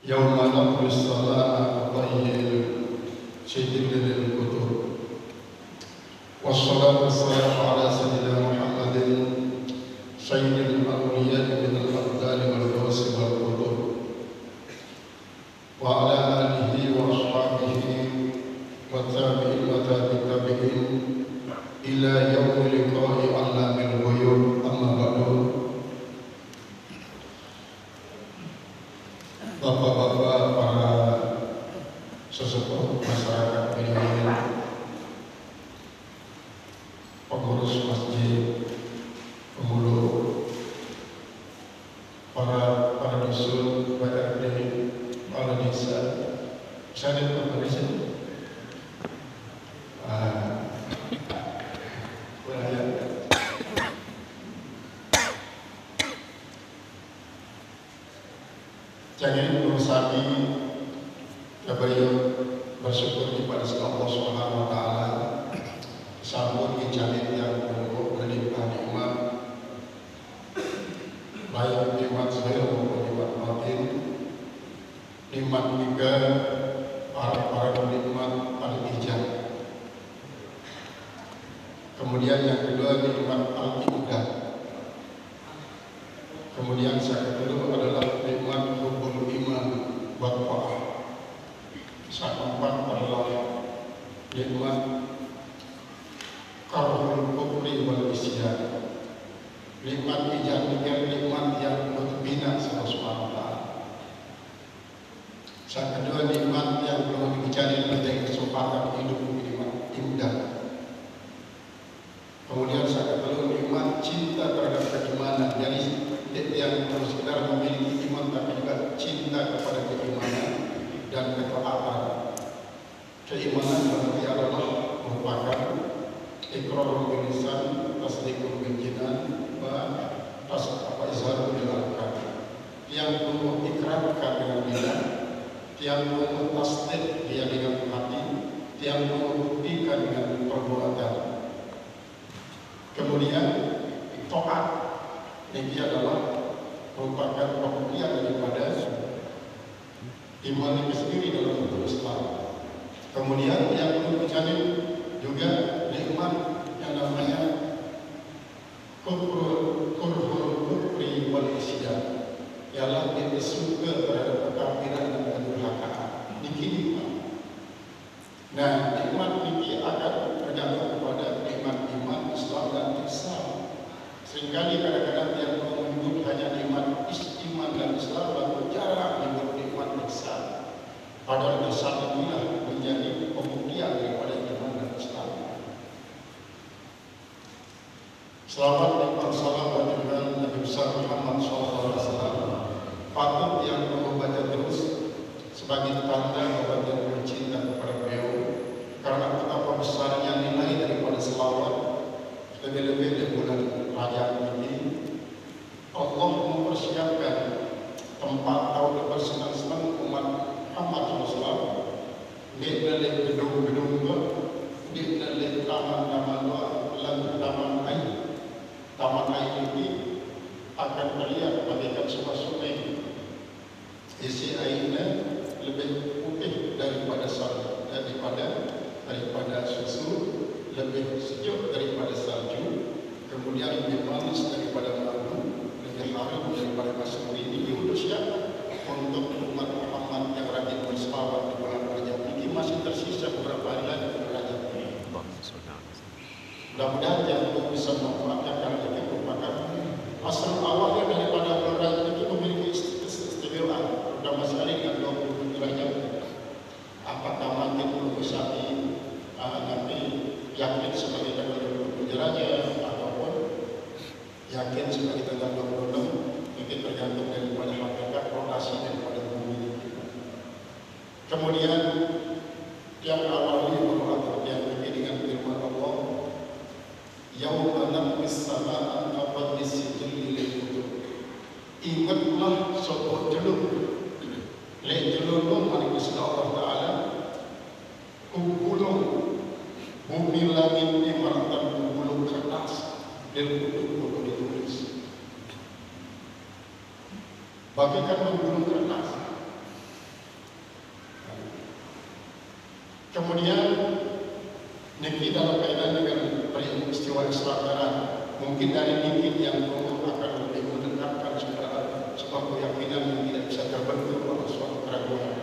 يوم نطوي السماء كطي سجل للكتب والصلاة والسلام على سيدنا محمد سيد الأولياء من الأبدال والروس والقلوب وعلى آله وأصحابه والتابعين والتابعين إلى يوم لقاء علام الغيوب. أما بعد, bapak-bapak, para sesepuh masyarakat Pilihan, pengurus masjid, penghulu, para dusun, para RT, para desa, saya ada di sini. Jangan berusaha beliau bersyukur kepada Allah Subhanahu Wa Taala sambut ijalit yang berlimpah nikmat, baik nikmat zahir maupun nikmat batin, nikmat juga para nikmat al-ijab. Kemudian yang kedua nikmat al-ibadah. Kemudian yang kedua adalah nikmat hubul iman wa ta'ah. Yang keempat adalah nikmat karhul kufri wal isyan. Nikmat ijab nikmat yang membina sama Subhanahu wa Ta'ala. Yang kedua nikmat yang belum dicari pada kesempatan hidup nikmat indah. Kemudian yang kedua nikmat cinta terhadap keimanan. Jadi yang harus kita memiliki iman tapi juga cinta kepada keimanan dan ketaatan. Keimanan berarti adalah merupakan iqrarul bil lisan, tasdiqul bil jinan, izharul bil arkan. Yang mengikrarkan dengan lisan, yang mentasdiq dia dengan hati, yang membuktikan dengan perbuatan. Kemudian taat ini adalah merupakan pembuktian daripada iman itu sendiri dalam bentuk Islam. Kemudian yang perlu dicari juga nikmat yang namanya kurhul kufri wal isyan, ialah dia suka terhadap kekafiran dan kedurhakaan. Nikmat. Nah, nikmat ini akan tergantung kepada nikmat iman, Islam dan ihsan. Seringkali kadang-kadang yang menyebut hanya nikmat iman dan Islam lalu jarang menyebut nikmat ihsan. Padahal ihsan inilah menjadi pembuktian daripada iman dan Islam. Selamat nikmat salam dan Nabi besar Muhammad SAW. Patut yang membaca terus sebagai tanda bahwa dia bercinta kepada beliau. Karena betapa besarnya nilai daripada selawat, lebih-lebih di bulan Rajab ini Allah mempersiapkan tempat atau bersenang-senang umat Muhammad SAW. Di dalam gedung-gedung di dalam taman-taman lalu taman air ini akan terlihat bagaikan sebuah sungai. Isi airnya lebih putih daripada salju, daripada susu, lebih sejuk daripada salju, kemudian lebih manis daripada madu, lebih harum daripada masuk ini. Untuk siapa? Untuk umat Muhammad yang rajin berselawat di bulan Rajab ini. Masih tersisa beberapa hari lagi bulan Rajab ini. Mudah-mudahan yang belum bisa memanfaatkan karena ini merupakan asal awalnya daripada bulan Rajab ini memiliki istimewaan. Terutama sekali dengan 27 Rajab. Apakah makin berusaha nanti yakin sebagai tanggal 27 Rajab ataupun yakin sebagai tanggal 26, mungkin tergantung daripada hakikat rotasi daripada bumi. Kemudian yang awalnya merupakan yang begini dengan firman Allah, yauma naqmis samaa kaqad sijil lil kutub. Ingatlah sopot jeluk jelulung hari Gusti Allah Ta'ala kumpulung bumi langit ini merantau kumpulung kertas dan kutub ditulis bagaikan kumpulung kertas Kemudian niki dalam kaitan dengan peristiwa Isra Mi'raj, mungkin dari niki yang akan lebih mendekatkan sebuah keyakinan yang tidak bisa terbentuk oleh suatu keraguan.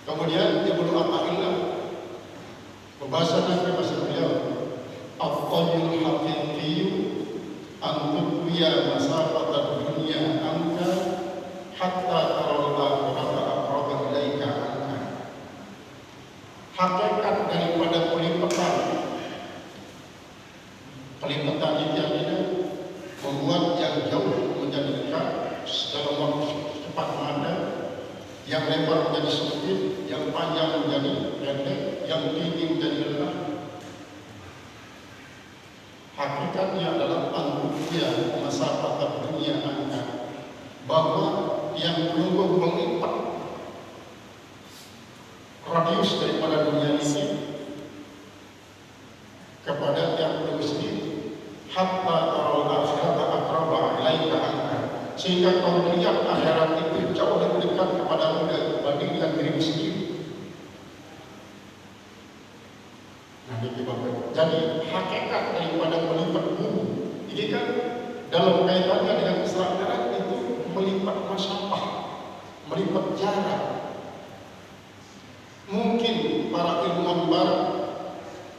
Kemudian Ibnu Athaillah pembahasan bahasa beliau, at-tayyul haqiqiyyu an tuqwiya masafata dunya anka hatta taral akhirata aqraba ilaika anka. Hakikat daripada pelipatan yang ini membuat yang jauh menjadi dekat dalam waktu cepat manda, yang lebar menjadi sempit, yang panjang menjadi pendek, yang tinggi menjadi rendah. Hakikatnya adalah antukia masafat dunia angka, bahwa yang belum melipat radius daripada dunia ini kepada yang belum sendiri, hatta taral akhirata aqraba ilaika anka, sehingga kau melihat akhirat itu jauh lebih dekat kepadamu dibandingkan dirimu sendiri. Jadi hakikat daripada melipat bumi ini kan dalam kaitannya dengan Isra Mi'raj itu melipat masafah, melipat jarak. Mungkin para ilmuwan barat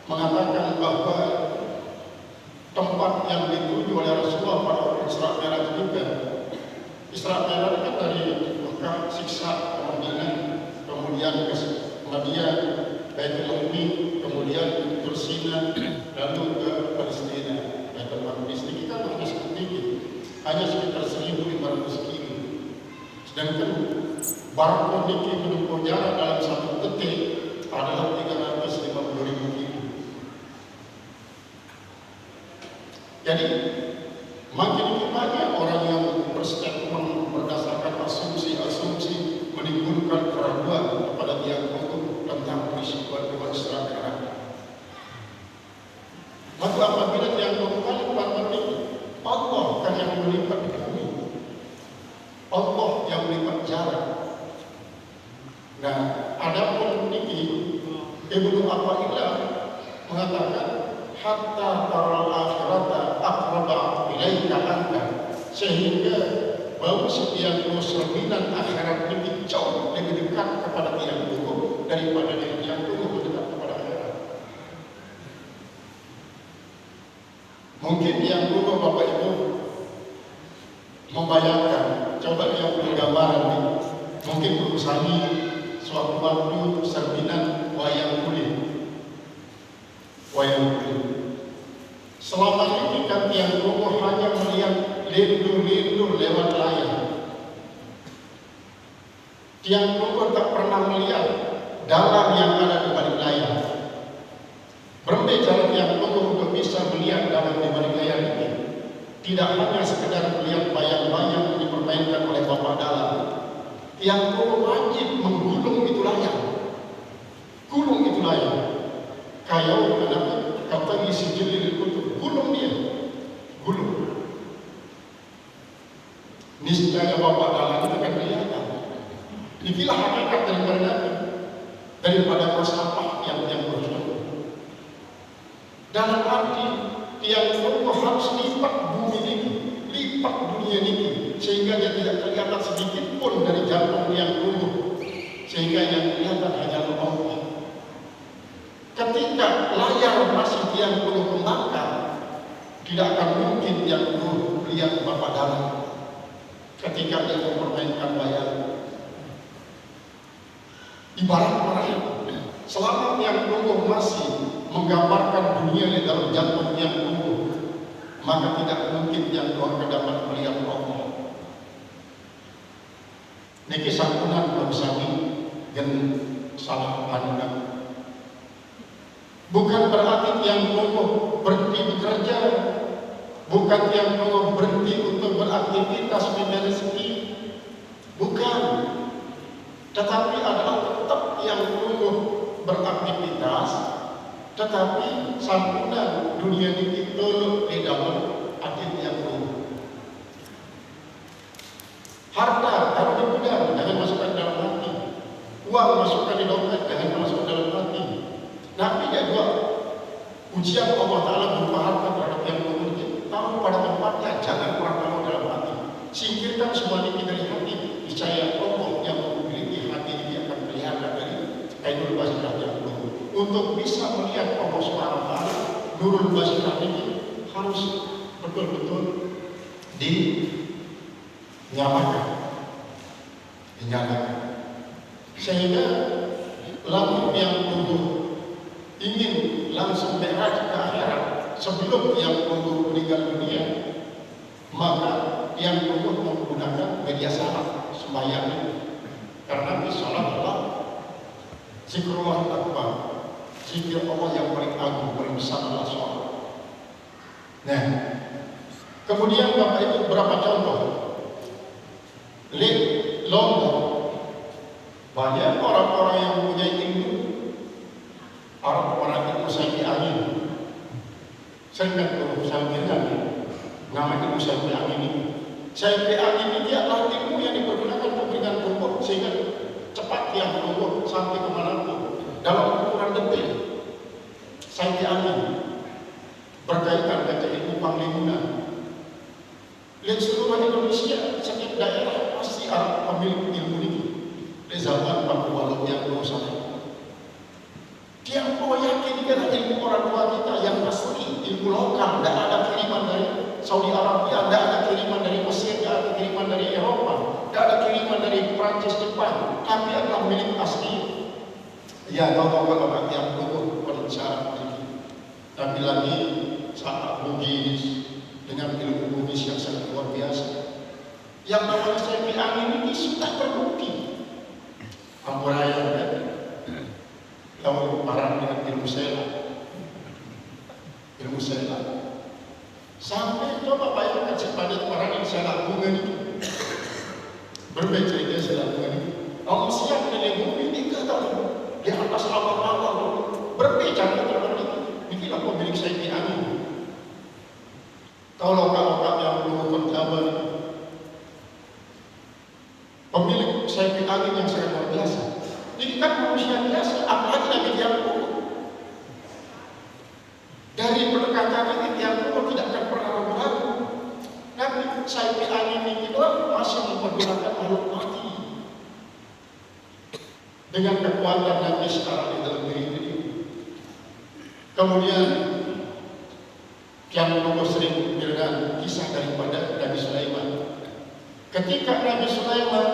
mengatakan bahwa tempat yang dituju oleh Rasulullah pada Isra Mi'raj juga. Isra Mi'raj kan dari Mekah siksa ke Madinah, kemudian ke Madinah, Baitul Umi, kemudian ke Sina, lalu ke Palestina, Baitul Maqdis. Ini kan hanya sedikit, hanya sekitar 1.500 kilo. Sedangkan Barat Niki menempuh jarak dalam satu detik adalah 350.000 kilo. Jadi makin banyak orang yang berstatement berdasarkan asumsi menimbulkan keraguan kepada yang hukum tentang peristiwa Isra Mi'raj. Maka apabila yang kembali kepada ini, Allah kan yang melipat bumi, Allah yang melipat jarak. Nah, adapun ini Ibnu Athaillah mengatakan hatta taral akhirata aqraba ilaika anka, sehingga bahwa setiap cerminan akhirat ini jauh lebih dekat kepada yang dulu daripada yang dulu dekat kepada akhirat. Mungkin yang dulu Bapak Ibu membayangkan, coba yang gambaran ini, mungkin berusaha suatu waktu cerminan wayang kulit. Selama ini kan yang dulu hanya melihat lindu-lindu lewat layar. Tiang dulu tak pernah melihat dalam yang ada di balik layar. Berbicara tiang dulu untuk bisa melihat dalam di balik layar ini, tidak hanya sekedar melihat bayang-bayang yang dipermainkan oleh Bapak dalam. Tiang dulu wajib menggulung itu layar. Gulung itu layar. Kayak kata isi jilid itu, gulung dia, gulung. Niscaya Bapak dalam itu akan kelihatan. Inilah hakikat daripada masafah yang bersungguh. Dalam arti yang Allah harus lipat bumi ini, lipat dunia ini, sehingga dia tidak kelihatan sedikit pun dari jantung yang tumbuh, sehingga yang kelihatan hanya Allah. Ketika layar masih yang belum kembangkan, tidak akan mungkin yang belum lihat Bapak dalam. Ketika dia mempermainkan bayang, ibarat orang selama yang tumbuh masih menggambarkan dunia di dalam jantung yang tumbuh, maka tidak mungkin yang akan dapat melihat Allah. Niki santunan belum sami dan salah pandang. Bukan berarti yang tumbuh berhenti bekerja, bukan yang tumbuh berhenti untuk beraktivitas mencari rezeki, bukan. Tetapi adalah tetap yang tumbuh beraktivitas, tetapi santunan dunia ini tolong di dalam hati yang tumbuh. Harta taruh di gudang, jangan masukkan dalam hati. Uang masukkan di dompet, jangan ada dua ujian Allah Ta'ala berupa harta terhadap yang memiliki. Tahu pada tempatnya, jangan kurang tahu dalam hati. Singkirkan semua ini dari hati. Percaya Allah yang memiliki hati ini akan pelihara dari ainul basirah yang belum. Untuk bisa melihat Allah Subhanahu wa Ta'ala, nurul basirah ini harus betul-betul dinyalakan. Sehingga lampu yang tunggu ingin langsung mi'raj ke akhirat sebelum yang tunggu meninggal dunia, maka yang tunggu menggunakan media salat sembahyang. Karena sholat adalah zikrullah akbar, zikir Allah yang paling agung, paling besar adalah sholat. Nah, kemudian Bapak Ibu berapa contoh? Lombok, banyak orang-orang yang punya ilmu, orang-orang ilmu saiki angin. Sering kan kalau saya bilang, nama ilmu saiki angin ini. Saiki angin ini adalah ilmu yang dipergunakan untuk berikan tubuh sehingga cepat yang tubuh sampai kemanapun dalam ukuran detik. Saiki angin berkaitan dengan ilmu panglimunan. Lihat seluruh Indonesia, setiap daerah pasti ada pemilik ilmu ini. Di zaman Pak Walau yang berusaha, dia yakin karena ilmu orang tua kita yang asli, ilmu lokal, tidak ada kiriman dari Saudi Arabia, tidak ada kiriman dari Mesir, tidak ada kiriman dari Eropa, tidak ada kiriman dari Prancis, Jepang, tapi adalah milik asli. Ya, kalau yang dulu perencanaan ini, tapi lagi saat Bugis dengan ilmu Bugis yang sangat luar biasa. Yang namanya Saiki angin ini sudah terbukti. Ampuraya kan? Kalau parang dengan ilmu sela. Sampai coba bayangkan sepadat parang yang sela bunga itu. Berbeda dia sela bunga itu. Allah siap dengan bumi ini di atas awal-awal. Berbeda dengan itu. Inilah pemilik Saiki angin. Tahu lokal-lokal yang belum kontaban. Pemilik Saiki angin yang sangat luar biasa. Ini kan manusia biasa, apalagi Nabi Yakub. Dari pendekatan ini Yakub tidak akan pernah ragu-ragu. Nabi Saiki angin ini masih mempergunakan makhluk mati dengan kekuatan Nabi sekarang di dalam diri ini. Kemudian yang nomor sering dengan kisah daripada Nabi Sulaiman. Ketika Nabi Sulaiman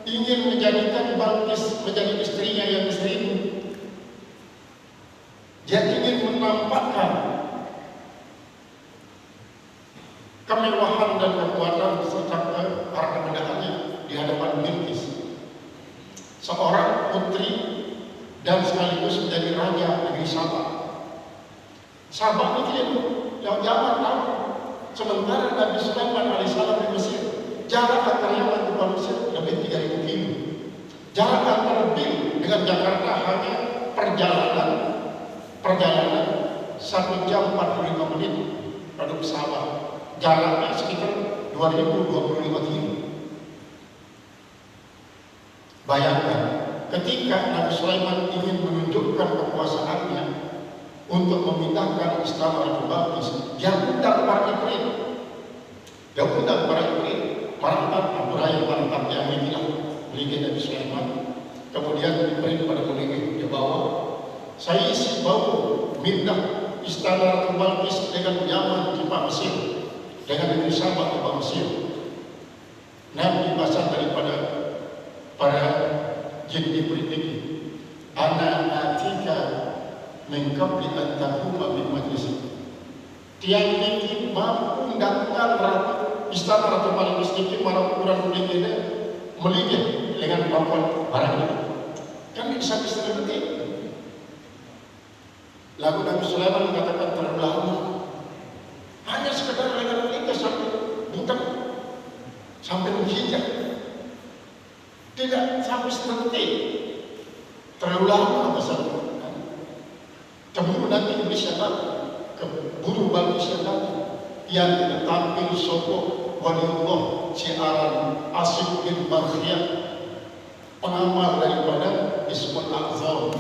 ingin menjadikan Balqis menjadi istrinya yang ke-1000, dia ingin menampakkan kemewahan dan kekuatan serta harta bendaannya di hadapan Bilqis, seorang putri dan sekaligus menjadi raja negeri Sabah. Sabah itu yang zaman lalu, sementara Nabi Sulaiman alaihissalam di Mesir, jarak antara Yaman ke Mesir lebih 3.000 kilo. Jarak antara Bil dengan Jakarta hanya perjalanan 1 jam 45 menit pada pesawat. Jaraknya sekitar 2.025 kilo. Bayangkan, ketika Nabi Sulaiman ingin menunjukkan kekuasaannya untuk memindahkan istana Ratu Balqis, dia undang para Ibrit. Mantap, Abraham mantap yang dibilang milik Nabi Sulaiman. Kemudian diberi pada Muliki, dia bawa. Saya isi bau mindah istana Ratu Balqis dengan Yaman di Mesir, dengan negeri Sabah di Mesir. Nabi pasang daripada para jin Ibrit ini, ana atika min qabli an taquma bi majlis. Tiang ini mampu mendatangkan istana Ratu Balqis ini marah ukuran ini melidih dengan kemampuan barang ini. Kan bisa detik. Lalu Nabi Sulaiman mengatakan terlalu lama. Hanya sekedar dengan melidih sampai bukan sampai menghijab. Tidak sampai sedetik. Terlalu lama besar. Keburu nanti Indonesia keburu Balqis yang tidak tampil sokok waliullah syiaran Asif bin Barkhiyah, pengamal daripada Ismul A'zam.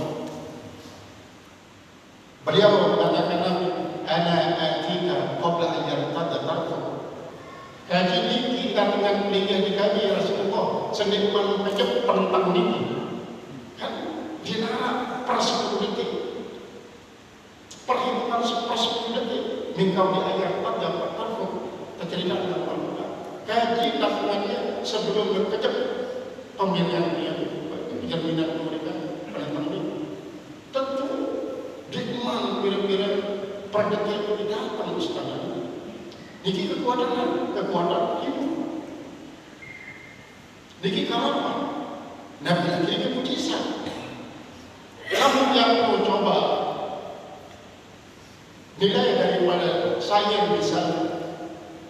dengan ningih di kami Rasulullah senikman kecep pentang niki kan dinara per 10 detik perhitungan per 10 detik mingkau di ayat 4 dapat tarfuk tercerita dalam Al-Quran kaji lakukannya sebelum berkecep pemilihan dia jaminan mereka paling penting tentu dikman kira-kira per detik itu datang ustaz niki kekuatan hidup niki kalapan Nabi lagi ini mujizat kamu yang mau coba nilai daripada saya bisa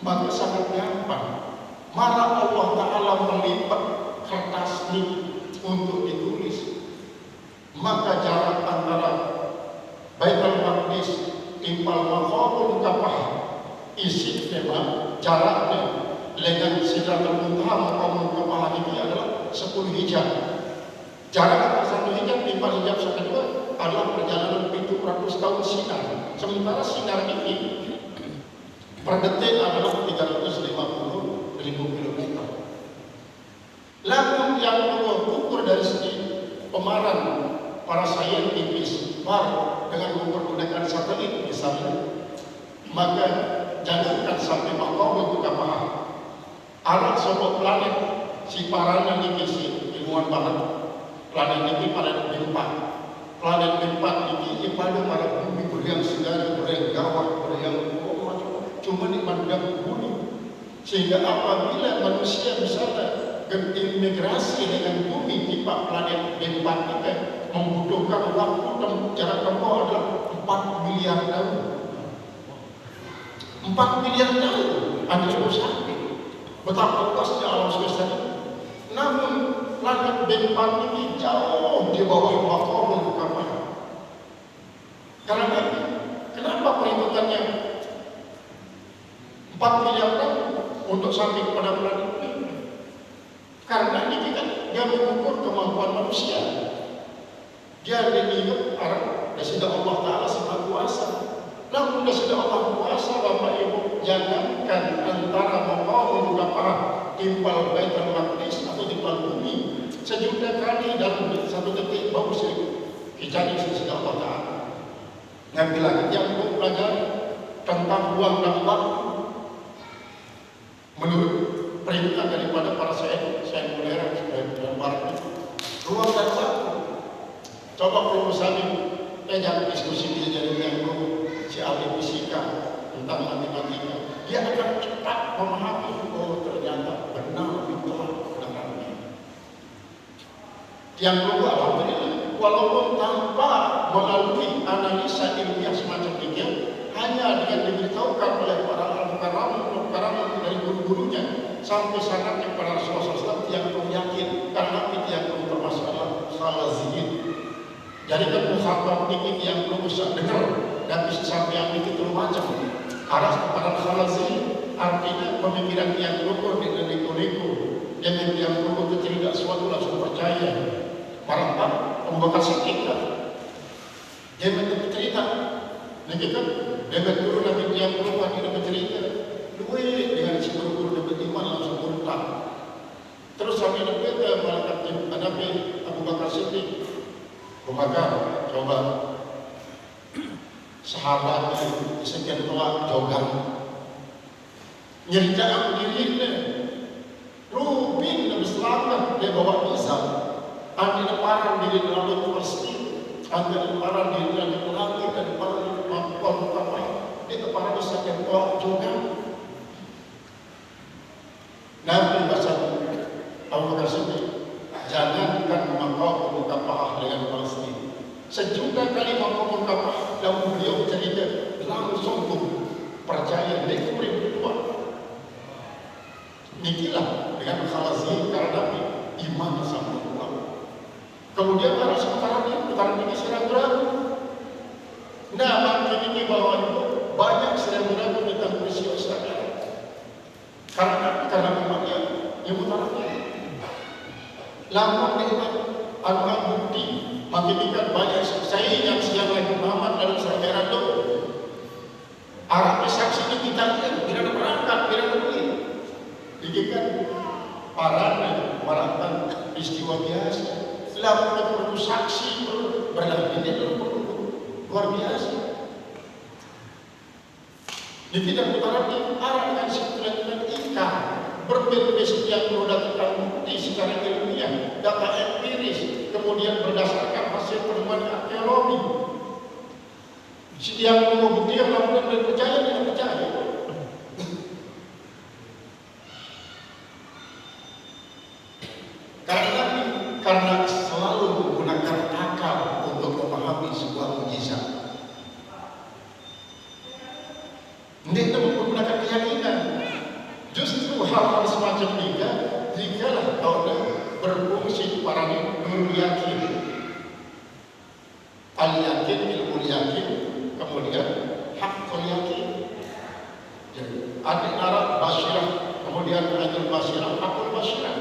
maka sangat gampang malah Allah Ta'ala melipat kertas ini untuk ditulis maka jarak antara Baitul Maqdis timpal Maqamul Ka'bah isi memang jaraknya dengan Sidratul Muntaha Maqamul Ka'bah ini adalah 10 hijab jarak antara 1 hijab timpal hijab yang kedua adalah perjalanan 700 tahun sinar sementara sinar ini per detik adalah 350.000 km. Lalu yang Allah ukur dari segi pemaran para saintis baru dengan mempergunakan satelit misalnya, maka jangankan sampai Maqamul Ka'bah, alat sebuah planet si parana ini si ilmuwan barat, planet ini planet B4, planet B4 ini pada para bumi beriang segala beriang gawat beriang cuma dipandang bumi sehingga apabila manusia misalnya berimigrasi dengan bumi di planet B4 ini membutuhkan waktu dan jarak tempuh adalah 4 miliar tahun 4 miliar tahun Anda sampai betapa luasnya alam semesta ini namun planet B4 ini jauh di bawah Maqamul Ka'bah karena kenapa perhitungannya 4 miliar tahun untuk sampai kepada planet ini karena ini kan dia mengukur kemampuan manusia dia diingat arah dan sudah Allah Ta'ala Maha Kuasa namun sudah Allah Kuasa Bapak Ibu jangankan antara Maqamul Ka'bah timpal Baitul Maqdis atau timpal bumi sejuta kali dalam 1 detik baru jadi sudah Allah Ta'ala ngambil lagi yang pelajari tentang ruang dan waktu menurut perintah daripada para sains modern dan barat itu ruang dan waktu coba perusahaan jangan diskusi dia jadi yang si ahli fisika tentang matematika dia akan cepat memahami oh ternyata benar itulah kebenarannya yang kedua alhamdulillah walaupun tanpa melalui analisa ilmiah semacam ini hanya dengan diberitahukan oleh para al-mukarram dari guru-gurunya sampai sangatnya para Rasulullah SAW yang yakin karena itu yang bermasalah salah zikir jadi kan muhabbab ini yang belum bisa dengar dan bisa sampai yang itu macam arah kepada salah zikir artinya pemikiran yang lukur dengan neko-neko yang lukur itu tidak suatu langsung percaya marah Abu Bakar Siddiq dia bercerita nanti kan dia berguru Nabi yang berubah dia bercerita duit dengan si guru-guru dia beriman langsung murtad terus sampai Nabi ke malaikat Nabi Abu Bakar Siddiq Abu Bakar coba sahabat sekian tua jogan nyerjaan dirinya Rubin dan selamat dia bawa pisang ada lemparan diri dalam Palestina ada lemparan diri dalam Turki dan lemparan di Maqamul Ka'bah dia lemparan di sekian tua jogan Nabi bahasa Abu Bakar Siddiq jangankan Maqamul Ka'bah dengan Palestina sejuta kali Maqamul Ka'bah dan beliau cerita langsung percaya dia berdua nikilah dengan khalazim karena iman sama Allah kemudian ada sementara putaran ini sedang ragu nah makin ini bahwa banyak sedang ragu tentang peristiwa sekarang karena memang yang putarannya lampau nikmat anugerah bukti makin ikan banyak saya yang siang lagi Muhammad dalam sejarah itu Arabnya saksi ini kita lihat tidak ada berangkat tidak ada duit dikikan parana merasakan peristiwa biasa. Lalu perlu saksi, berlebih luar biasa. Di bidang utara ini arahkan setelah ikan berbeda-beda yang mendatangkan bukti secara ilmiah, data empiris, kemudian berdasarkan hasil penemuan arkeologi. Yang membukti yang lakukan dan percaya tidak percaya. Karena selalu menggunakan akal untuk memahami sebuah mukjizat. Tidak menggunakan keyakinan. Justru hal-hal semacam ini jikalah kau berfungsi parani nur yakin, al yakin, ilmu yakin, kemudian hakul yakin. Jadi ada arah basyirah, kemudian ainul basyirah, hakul basyirah.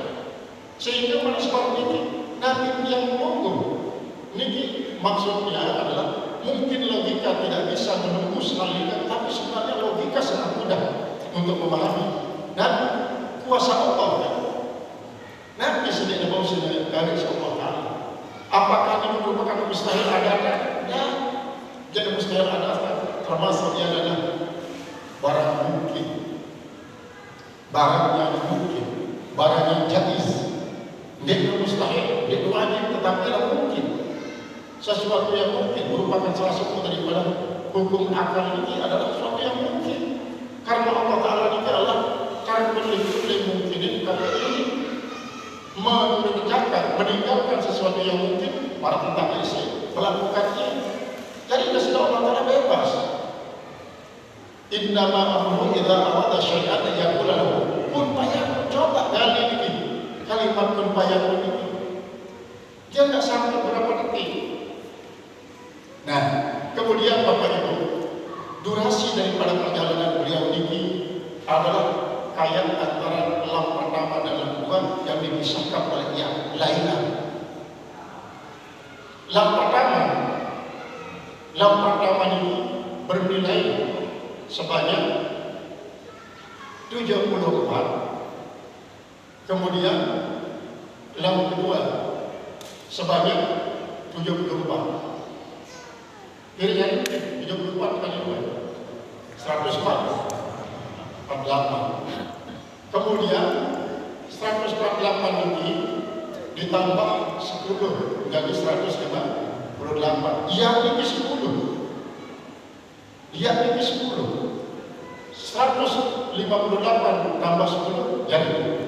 Sehingga pada sekarang ini Nabi yang monggo ini maksudnya adalah mungkin logika tidak bisa menembus hal ini, tapi sebenarnya logika sangat mudah untuk memahami. Dan kuasa Allah kan? Nabi sendiri mau sendiri garis Allah Ta'ala. Apakah ini merupakan mustahil ada? Ya, jadi mustahil ada termasuk yang adalah barang mungkin, barang yang mungkin, barang yang jaiz. Dia mustahil, dia wajib, tetapi tidak mungkin. Sesuatu yang mungkin merupakan salah satu daripada hukum akal ini adalah sesuatu yang mungkin. Karena Allah Ta'ala ini adalah karena mungkinin kata ini meninggalkan sesuatu yang mungkin para tentang isi melakukannya. Jadi sudah Allah Ta'ala bebas. Innama amruhu idza arada syai'an yaqulu lahu kun fayakun. Coba gali ini kalimat kun fayakun ini. Dia tidak sampai berapa detik. Nah, kemudian Bapak Ibu, durasi daripada perjalanan beliau ini adalah kayak antara lam pertama dan lam kedua yang dipisahkan oleh yang lainnya. Lam pertama ini bernilai sebanyak 74, kemudian lam kedua sebanyak 74. Kira-kira 74 kali 2 148. Kemudian 148 ini ditambah 10 menjadi 158. Yang ini 10. Yang ini 10. 158 tambah 10 jadi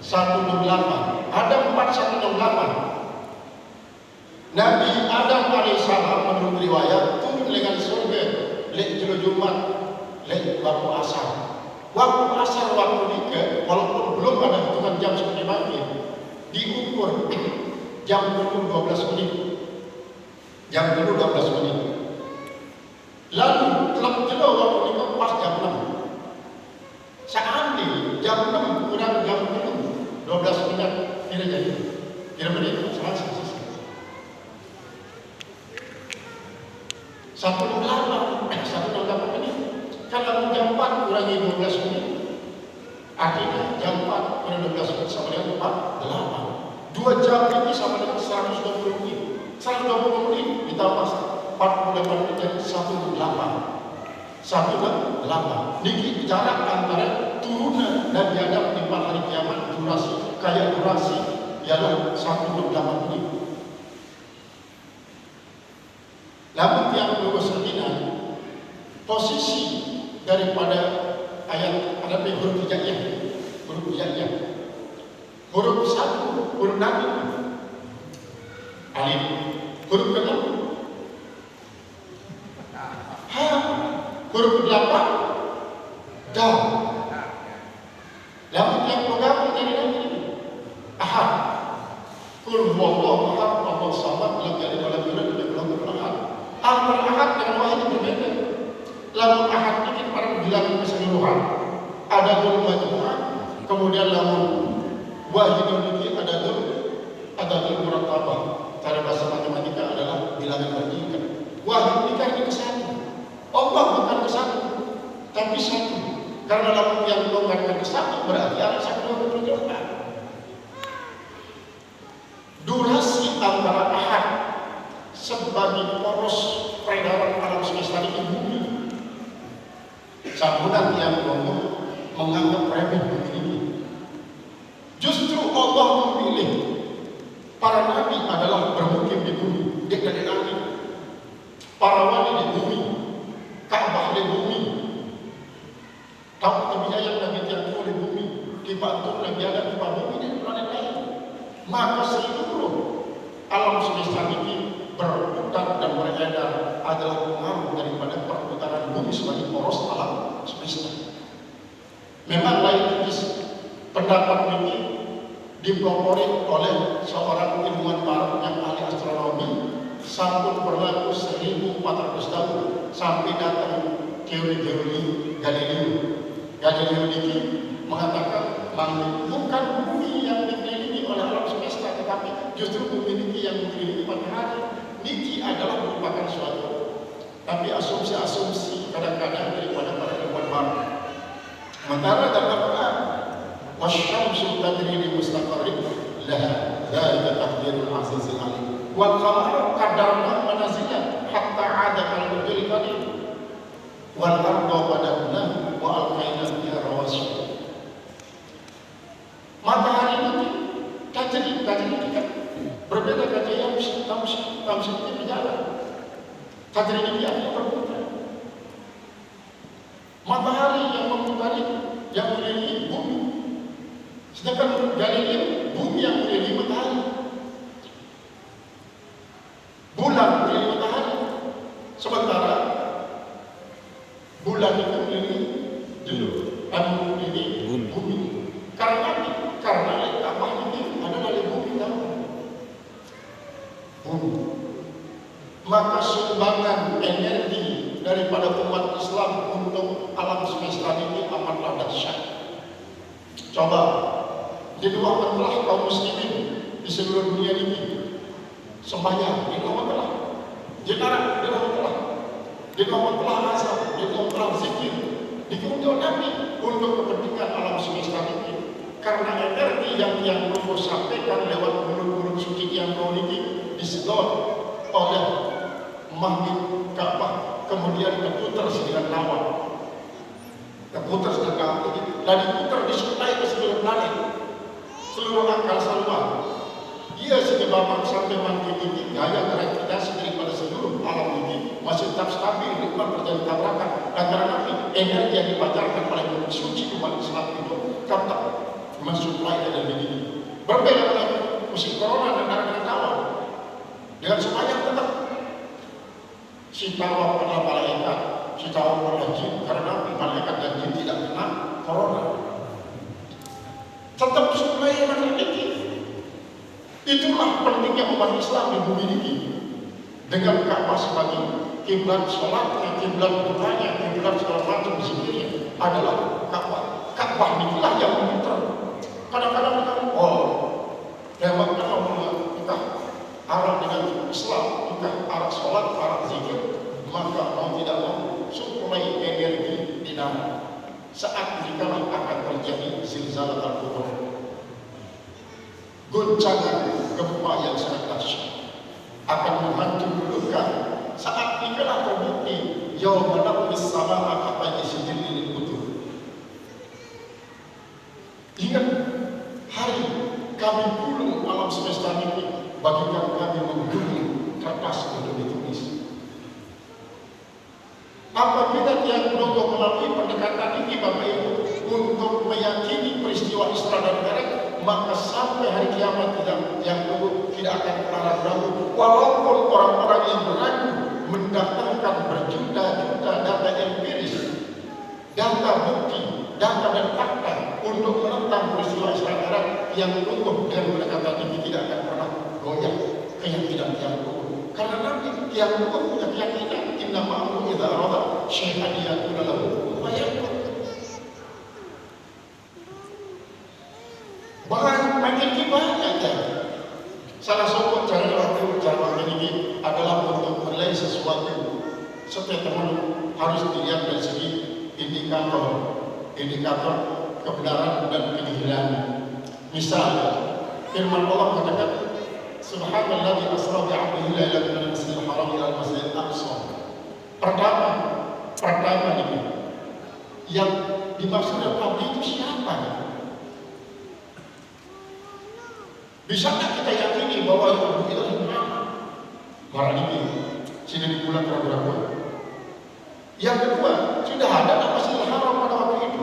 168. Ada 4 168. Nabi Adam alaihissalam menurut riwayat turun dengan surga lek Jumat lek waktu asar. Waktu asar waktu nikah walaupun belum ada hitungan jam seperti pagi diukur jam dulu 12 menit. Jam dulu 12 menit. Lalu telah jauh waktu nikah pas jam 6. Seandainya jam 6 kurang jam 6 12 menit kira jadi. Kira menit selesai. 168 menit. Kalau jam 4 kurangi 12 menit, akhirnya jam 4 kurang 12 menit sama dengan 8. 2 jam ini sama dengan 120 menit. 120 menit ditambah 48 menit jadi 18. 18. Ini jarak antara turunan dan Adam di hari kiamat durasi kayak durasi ialah 128 menit. Namun yang lurus ini posisi daripada ayat ada huruf hijaiyah, huruf 1 huruf nabi alif, huruf ke-6 ha, huruf ke-8 dal. Namun yang bergabung dari nabi ini ahad, kul huwallahu ahad, Allahu samad, lam yalid wa lam yulad wa lam yakul lahu kufuwan ahad. Antara ahad dengan wahid berbeda. Lamun ahad ini pada bilangan keseluruhan ada dul majmu'ah, kemudian lamun wahidun ini ada dul murattabah. Cara bahasa matematika adalah bilangan bertingkat. Wahid ini kan kesatu. Allah bukan kesatu, tapi satu. Karena lamun yang melonggarkan kesatu berarti ada 128. sebagai poros peredaran alam semesta ini bumi. Sambutan yang ngomong menganggap remeh bumi ini. Justru Allah memilih para nabi adalah bermukim di bumi, di langit. Para wali di bumi, Ka'bah di bumi, Nabi Ayat Nabi Tiangku di bumi, dibantu Nabi Adam di bumi dan planet lain. Maka seluruh alam semesta ini berputar dan beredar adalah pengaruh daripada perputaran bumi sebagai poros alam semesta. Memang lain pendapat ini dipelopori oleh seorang ilmuwan barat yang ahli astronomi sampun berlaku 1400 tahun sampai datang teori-teori Galileo. Galileo ini mengatakan bukan bumi yang dikelilingi oleh alam semesta, tetapi justru bumi ini yang mengelilingi matahari. Niki adalah merupakan suatu tapi asumsi-asumsi kadang-kadang daripada para ilmuwan barat. Sementara dalam Al-Quran, wasyamsu tajri li mustaqarrin laha dzalika taqdirul azizil alim wal qamara qaddarnahu manazila hatta 'ada kal-urjul qadim wal arda bada'nahu wa alqaina fiha rawasiy. Matahari ini tajri kan berbeda dari yang tamsi ini berjalan. Tajri ini artinya berputar. Matahari yang memutari yang mengelilingi bumi, sedangkan Galileo bumi yang mengelilingi matahari. Bulan mengelilingi matahari, sementara bulan itu mengelilingi bumi. Karena Ka'bah ini adalah bumi dan bumi. Maka sumbangan energi daripada umat Islam untuk alam semesta ini amatlah dahsyat. Coba didoakanlah kaum muslimin di seluruh dunia ini sembahyang, didoakanlah jenarak, didoakanlah azan, didoakanlah zikir, dikunjung Nabi untuk kepentingan alam semesta ini. Karena energi yang Rasul sampaikan lewat mulut-mulut suci yang ini disedot oleh magnet Ka'bah, kemudian diputar dengan lawan, diputar dengan lawan, dan diputar disuplai ke seluruh planet, seluruh angkasa luar. Ia sebabkan sampai magnet ini gaya gravitasi daripada seluruh alam ini masih tetap stabil, bukan terjadi tabrakan antara energi yang dipancarkan oleh mulut suci umat Islam itu tetap mensuplai energi ini. Berbeda dengan musim corona dan negara tawar, dengan semuanya tetap si tawar adalah malaikat, si tawar adalah jin, karena malaikat dan jin tidak kena corona. Tetap suplai energi. Itulah pentingnya umat Islam di bumi ini, dengan Ka'bah sebagai kiblat sholatnya, kiblat doanya, kiblat segala macam zikirnya adalah Ka'bah. Ka'bah inilah yang memutar. Kadang-kadang kita, lewat kita arah dengan Islam, kita arah sholat, arah zikir, maka mau tidak mau suplai energi di dalam. Saat dikalah akan terjadi zilzal al-kubur, goncangan gempa yang sangat dahsyat akan menghancurkan. Saat dikalah terbukti yauma naqmis samaa apa isjil lil kutub. Ingat hari kami gulung alam semesta ini, bagikan kami menggulung kertas untuk ditulis. Apabila tiang Dogo melalui pendekatan ini Bapak Ibu untuk meyakini peristiwa Isra dan Mi'raj, maka sampai hari kiamat yang Dogo tidak akan pernah ragu. Walaupun orang-orang yang beragu mendatangkan berjuta-juta data empiris, data bukti, data dan fakta untuk menentang peristiwa Isra Mi'raj, yang utuh dengan pendekatan ini tidak akan pernah goyah keyakinan yang utuh. Karena nanti yang utuh punya keyakinan inna ma'amu idza arada syai'an yakuna lahu wa yakun. Makin banyak ya. Salah satu cara waktu ini adalah untuk menilai sesuatu. Setiap teman harus dilihat dari segi indikator kebenaran dan kehilangan. Misalnya, firman Allah katakan Subhanalladzi asra bi 'abdihi lailan minal masjidil haram ila al-masjidil aqsa. Pertama ini yang dimaksud abdi itu siapa? Bisakah kita yakini bahwa yang itu Muhammad? Orang ini sudah di bulan Rabiul. Yang kedua, sudah ada Masjidil Haram pada waktu itu,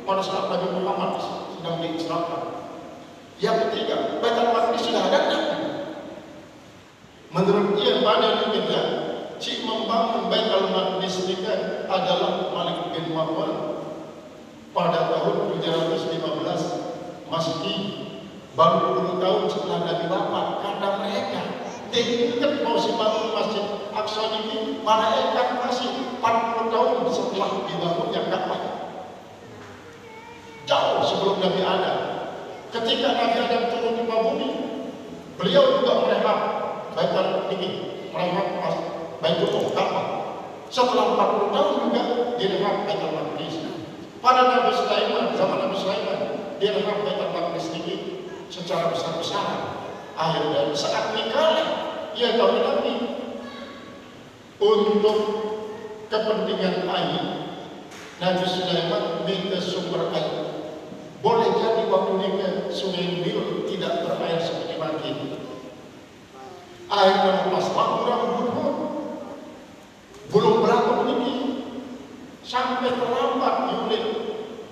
pada saat Nabi Muhammad sedang diislamkan. Yang ketiga, Baitul Maqdis sudah ada. Menurut dia pada kita, si membangun Baitul Maqdis ini adalah Malik bin Marwan pada tahun 715 Masehi, baru 10 tahun setelah Nabi wafat. Kata mereka, ingat mau si bangun Masjid Aqsa ini, malaikat masih 40 tahun setelah dibangunnya Ka'bah. Jauh sebelum Nabi Adam. Ketika Nabi Adam turun di bumi, beliau juga merehab Baitul ini, merehab Baitul Ka'bah. Setelah 40 tahun juga direhab Baitul Maqdis. Pada Nabi Sulaiman, zaman Nabi Sulaiman, direhab Baitul Maqdis ini secara besar-besaran. Akhirnya saat nikah, ia kawin lagi untuk kepentingan air. Nabi Sulaiman minta sumber air. Boleh jadi waktu nikah Sungai Nil tidak berair seperti makin. Air lepas kurang Hudhud. Belum berapa menit sampai terlambat diulik.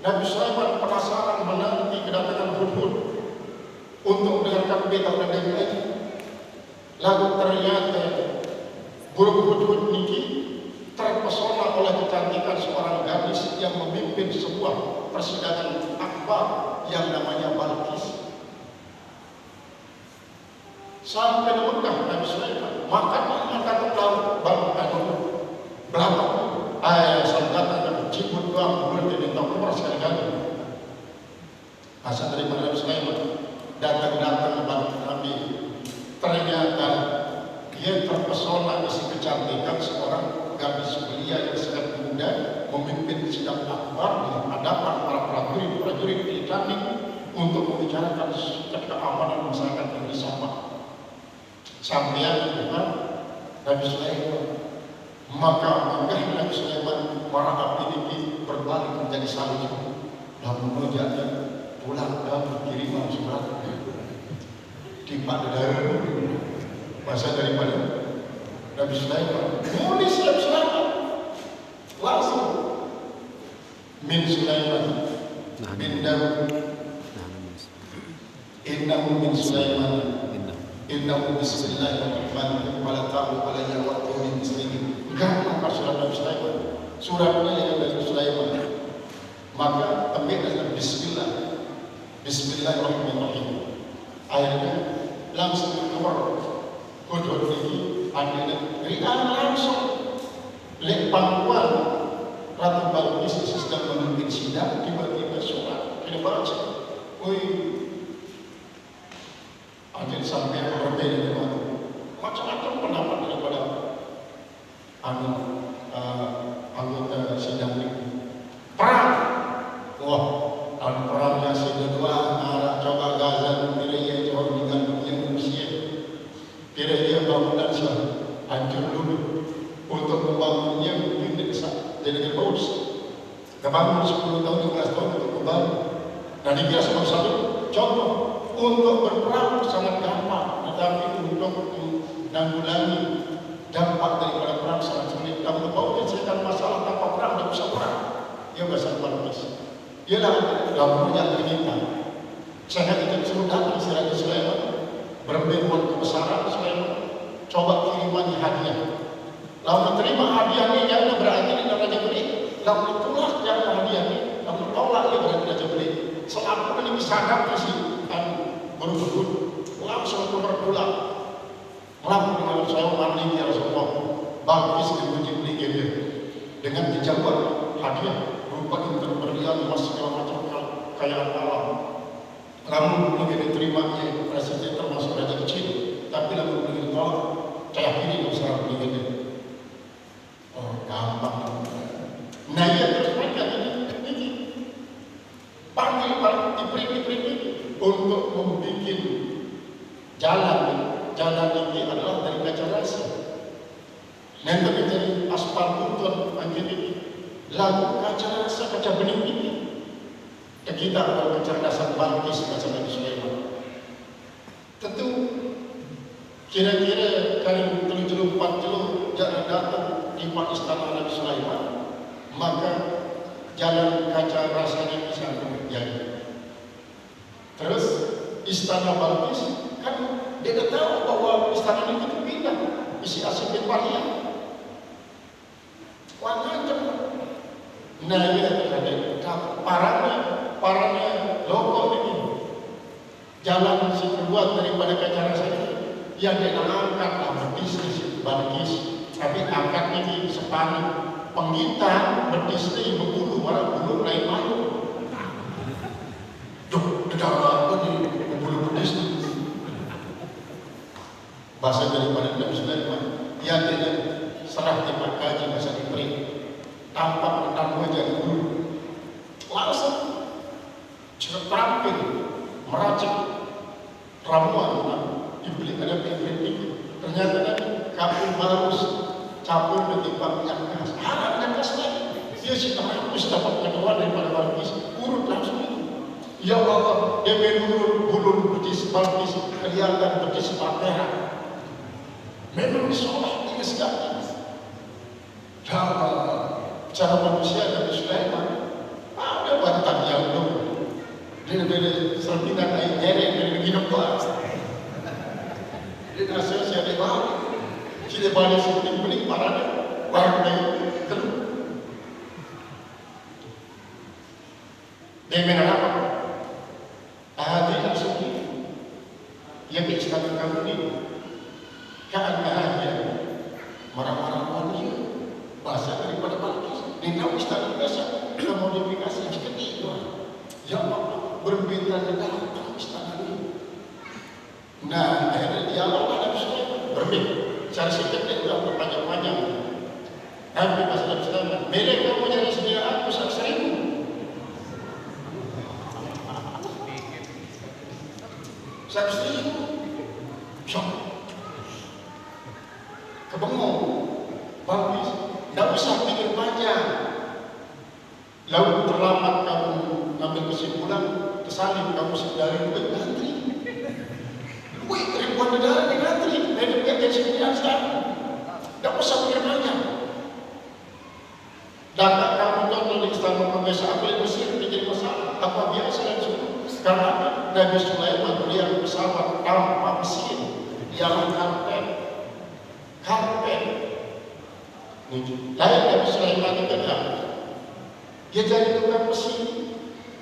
Nabi Sulaiman penasaran menanti kedatangan Hudhud untuk mendengarkan berita dari lagi. Lalu ternyata burung Hudhud ini terpesona oleh kecantikan seorang gadis yang memimpin sebuah persidangan akbar yang namanya Balqis. Sampai di Mekah Nabi Sulaiman makan belakang sanggatan dan cibut doang boleh diminta umrah sekali-kali. Asal dari Nabi Sulaiman datang kepada Nabi, ternyata dia terpesona isi kecantikan seorang gadis belia yang sangat muda memimpin sidang akbar di hadapan para prajurit Titanic untuk membicarakan keamanan masyarakat yang bersama. Sampai dengan Nabi Sulaiman, maka Nabi Sulaiman para abdi ini berbalik menjadi salju dan mengujaknya pulang ke kiriman surat di Padang masa daripada Nabi Sulaiman. Nulis Nabi Sulaiman langsung min Sulaiman bin Daud innahu min Sulaiman innahu bismillahirrahmanirrahim wala ta'u alayya wa qawli bismillah. Enggak maka surat Nabi Sulaiman, suratnya yang dari Sulaiman, maka ambil dengan bismillah, bismillahirrahmanirrahim. Akhirnya langsung keluar Hudhud ini, akhirnya berikan langsung lek pangkuan Ratu Balqis sedang memimpin sidang, tiba-tiba surat ini baca, akhirnya sampai berbeda dengan macam-macam pendapat daripada anggota sidang ini. Perang, perangnya sudah dua arah coba Gaza Syria jauh dengan dunia manusia. Kira-kira bangunan hancur dulu untuk membangunnya mungkin jadi bagus. Kebangun 10 tahun 12 tahun untuk membangun. Dan dikira sebagai satu contoh untuk berperang sangat gampang, tetapi untuk menanggulangi dampak daripada perang sangat sulit. Kamu tahu menyelesaikan masalah tanpa perang dan bisa perang. Dia bahasa Balqis. Ialah gambarnya diminta. Saya tidak suruh datang si Raja Sulaiman berberuan kebesaran Sulaiman. Coba kirimannya hadiah. Lalu menerima hadiahnya yang berarti di Raja Beli. Lalu ditolak yang hadiah ini. Lalu tolak dia berarti Raja Beli. Selama ini bisa dapat si berhubung langsung berpulang. Lalu dengan saya mandi ya Rasulullah. Balqis diuji beli dia dengan dijabat hadiah berupa intan berlian emas segala macam kekayaan alam. Namun begitu diterimanya presiden termasuk raja kecil, tapi namun begitu tolak saya pilih usaha begini. Gampang. Nah ia terus mereka ini panggil diberi untuk membuat jalan jalan ini adalah dari kaca rasa. Nanti menjadi aspal buntut angin ini. Lalu kaca rasa, kaca bening ini. Ya kita ada kecerdasan Balqis macam Nabi Sulaiman. Tentu kira-kira kali 7-4 kilo jalan datang di istana Nabi Sulaiman, maka jalan kaca rasanya bisa terjadi. Terus istana Balqis kan dia tak tahu bahwa istana ini itu pindah isi asing bin Wahiyah. Wah macam. Nah ya ada parahnya lokal ini. Jalan si terbuat daripada kaca rasa ini yang dia angkat berbisnis Balqis, tapi angkatnya di separuh pengintar berbisnis berbulu malah bulu lain malu. Duh, apa ni berbulu berbisnis? Bahasa daripada Nabi Sulaiman yang dia serah tempat kaji masa diberi tampak dan wajah bulu langsung cepat terampil meracik ramuan dibeli ada pilihan. Ternyata nanti kapur barus capur di tempat yang khas harap yang khas lagi dia sih harus dapat kedua daripada Balqis urut langsung itu. Ya Allah, dia menurut bulu betis Balqis kelihatan betis merah. Memang seolah ini sekali. Cara manusia Nabi Sulaiman ada bantan yang dulu. Dia serpinan air nyerek dari begini kelas. Dia nasihat siapa bawa. Kita balik seperti benih parahnya. Warna itu. Dia mengenapa? Dia langsung ini. Yang istana kamu ini. Kan bahagia. Marah-marah manusia. Bahasa daripada Balqis. Dia tahu istana biasa. Kita modifikasi sedikit itu. Ya Allah, berbeda dengan istana ini. Nah, akhirnya dialog Nabi Sulaiman berbeda. Cara sikap dia sudah berpanjang-panjang. Tapi pas Nabi Sulaiman, mereka mau jadi sedia aku 100.000. 100.000. Syok. Kebengong. Balqis. Tak usah pikir panjang. Lalu terlambat kamu ambil kesimpulan, kesalin kamu sedari duit ngantri. Duit ribuan negara di ngantri. Dari pihak sekian sekarang. Tak usah pikir panjang. Datang kamu tonton di istana pembesar apa yang Mesir menjadi masalah. Apa biasa dan semua. Karena Nabi Sulaiman beliau pesawat tanpa mesin. Ialah karpet. Karpet. Lain Nabi Sulaiman itu kan. Dia jadi tukang mesin.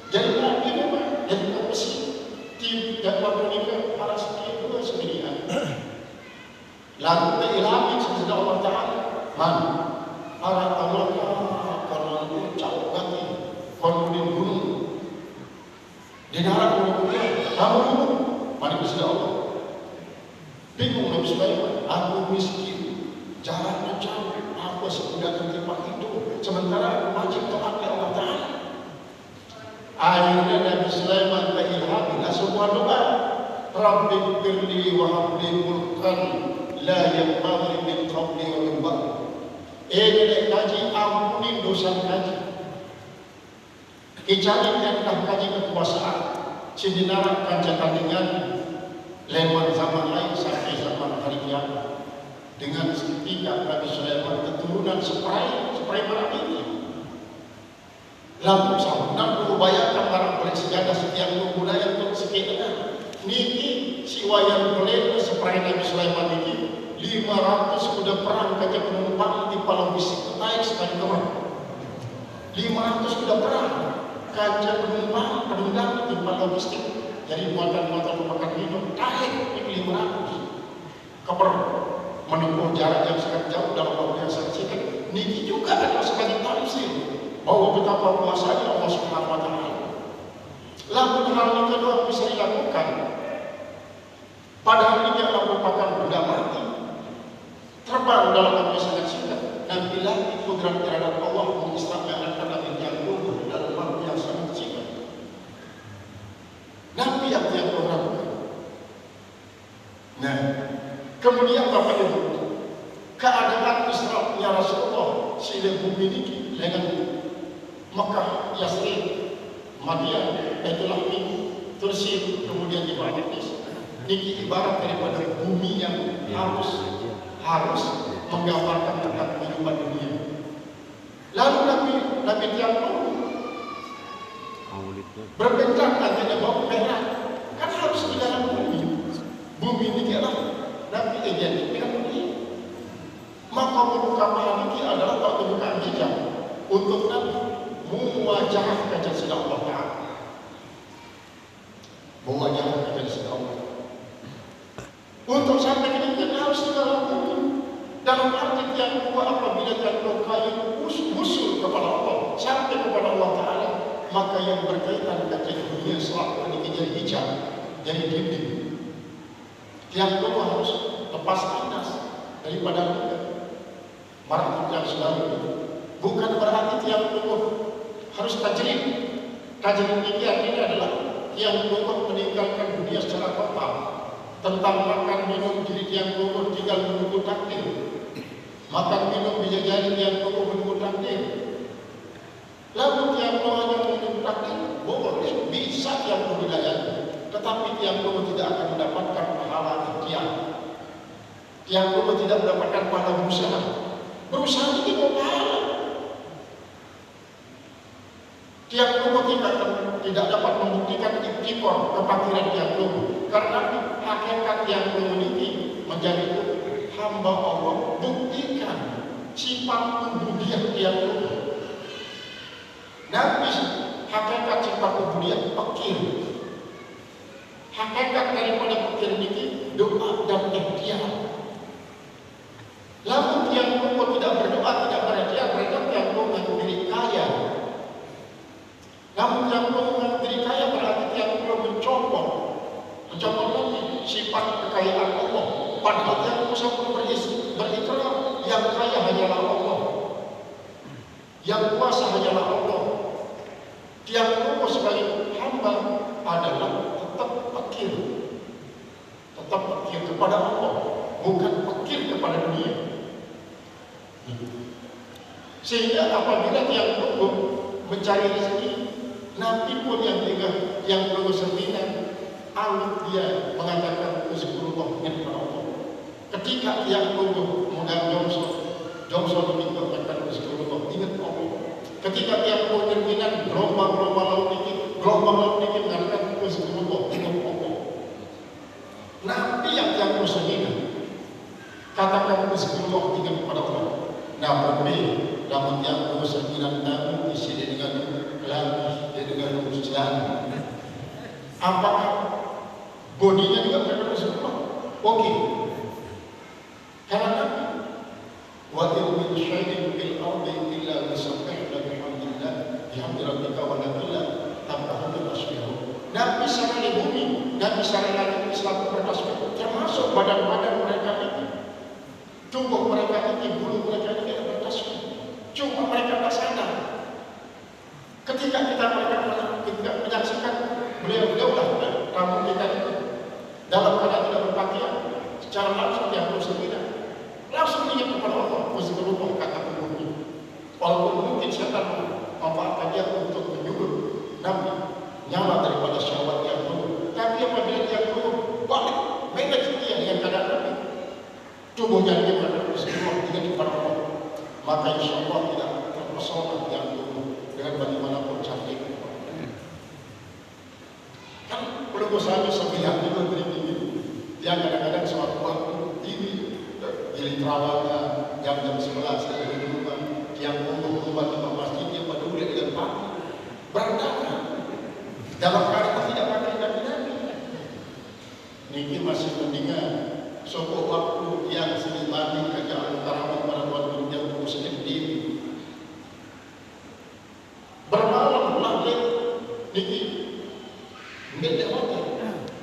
Jadi nabi memang jadi tukang mesin. Tidak menikah para sekian dua sendirian. Lalu ilhami sesudah Allah Ta'ala. Mana? Para Allah kalau jauh ganti. Konudin gunung. Di darat gunung. Kamu gunung. Mana sesudah Allah. Bingung Nabi Sulaiman. Aku miskin. Jaraknya jauh. Apa sebudak tempat itu. Sementara wajib taat Allah Ta'ala. Akhirnya Nabi Sulaiman keilhamilah sebuah doa. Rabbi firli wa habli mulkan la yanbaghi min qabli wa min ba'di. Nenek kaji ampuni dosa kaji. Kicari yang dah kaji kekuasaan. Sidinarat kaca tandingan lewat zaman lain sampai zaman hari kiamat. Dengan seketika Nabi Sulaiman keturunan seperai malam ini. Lalu sahabat bayangkan barang boleh sejadah setiap budaya untuk sekitar. Niki si wayan boleh seperai Nabi Sulaiman ini 500 kuda perang kaca penumpang di Palau Bisik naik sekali orang. 500 kuda perang kaca penumpang penunggang di Palau Bisik. Jadi muatan-muatan memakan minum naik itu 500 keper menempuh jarak yang sangat jauh dalam waktu yang sangat singkat. Niki juga adalah sebagai tafsir bahwa betapa kuasanya Allah Subhanahu wa Ta'ala. Lalu hal ini kedua bisa dilakukan. Padahal ini adalah merupakan benda mati. Terbang dalam waktu yang sangat singkat. Dan bila kudrat terhadap Allah mengistilahkan kata yang luhur dalam waktu yang sangat singkat. Nabi yang dia lakukan. Nah, kemudian Bapak Ibu, keadaan Isra'nya Rasulullah sila bumi ini dengan Mekah, Yasrib, Madian, Baitul Lahmi, Tursi, kemudian di Baitul niki ibarat daripada bumi yang harus menggambarkan tentang kehidupan dunia. Lalu Nabi Tiangku berbentang adanya bau merah, kan harus di dalam bumi. Bumi ini adalah Nabi identik dengan bumi. Maka pembukaan ini adalah pembukaan hijab untuk Nabi muwajah kajian sedang Allah Ta'ala. Muwajah kajian sedang Allah. Untuk sampai ke dunia harus di dalam bumi. Dalam arti yang kedua, apabila jatuh kayu musuh kepada Allah sampai kepada Allah Ta'ala, maka yang berkaitan dengan dunia selalu ini jadi hijab, jadi dinding. Yang kedua harus lepas panas daripada dunia. Marah yang selalu itu bukan berarti yang kedua harus tajrid. Tajrid ini artinya adalah yang kedua meninggalkan dunia secara total. Tentang makan minum diri yang kedua tinggal menunggu takdir. Makan minum bisa jadi yang kedua menunggu takdir. Lalu yang kedua hanya menunggu takdir, boleh bisa yang kedua wilayah, tetapi yang kedua tidak akan mendapatkan pahala ikhtiar. Yang kedua tidak mendapatkan pahala berusaha. Berusaha itu mau pahala. Tiang kedua tidak dapat membuktikan iktikor kepakiran tiang kedua, karena hakikat yang memiliki menjadi hamba Allah. Buktikan sifat ubudiyah tiang kedua. Nabi hakikat sifat ubudiyah fakir. Hakikat daripada fakir ini doa dan ikhtiar. Lalu tiang kedua tidak berdoa, tidak berikhtiar, mereka tiang kedua menjadi kaya. Namun yang belum diri kaya berarti yang belum mencoba lagi sifat kekayaan Allah. Padahal yang belum berikrar yang kaya hanyalah Allah, yang kuasa hanyalah Allah. Yang belum sebagai hamba adalah tetap fakir kepada Allah, bukan fakir kepada dunia. Sehingga apabila yang belum mencari rezeki, Nabi pun yang belum sembilan, alif dia mengatakan uzkurullah kepada Allah. Ketika yang belum mengambil Johnson ini mengatakan uzkurullah, ingat Allah. Ketika yang belum terminal gelombang laut ini mengatakan uzkurullah, ingat Allah. Nabi yang belum sembilan katakan uzkurullah, ingat kepada Allah. Nah, berbeda namun yang belum sembilan Nabi isi dengan lagi dengan ujian. Apakah bodinya juga berkata semua? Oke. Karena wa min syai'in fil ardi illa yusabbih bihamdillah bihamdi rabbika walakin tafqahuna tasbihahum. Nabi secara di bumi, Nabi secara langit Islam bertasbih, termasuk badan-badan mereka ini, tubuh mereka ini, bulu mereka ini bertasbih. Cuma mereka tak sadar. Ketika kita menyaksikan beliau lah tamu kita itu dalam keadaan tidak berpakaian, secara langsung dia harus tidak langsung ingat kepada Allah. Uzkurullah kata tubuhnya. Walaupun mungkin setan memanfaatkan dia untuk menyuruh Nabi nyala daripada syahwat yang dulu, tapi apabila dia dulu balik manage dia dengan keadaan Nabi, tubuhnya dia berada uzkurullah ingat kepada Allah, maka insya Allah tidak terpesona yang dulu dengan bagaimanapun cantik. Kan belum usahanya sembilan juga begini. Yang kadang-kadang suatu waktu ini giling terawatnya jam 11 dari rumah, yang rumah di masjid yang peduli dengan pagi berantakan dalam keadaan tidak pakai nabi-nabi. Niki masih mendingan suatu waktu yang sedikit kerjaan tarawih pada waktu yang sedikit diri. Bermalam maghrib niki enggak ada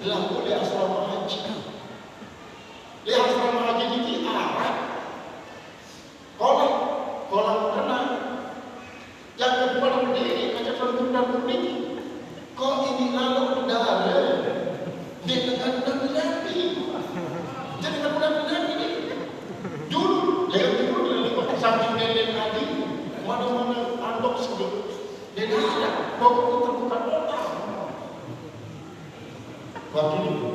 dilakukan di asrama haji. Di asrama haji niki Arab kolam renang yang kepada berdiri kaca dan niki kok ini lalu udara di dengan nabi. Dengan tidur lewat samping nenek tadi, mana-mana andok sedikit. Dan ada, pokoknya terbuka otak. Waktu itu,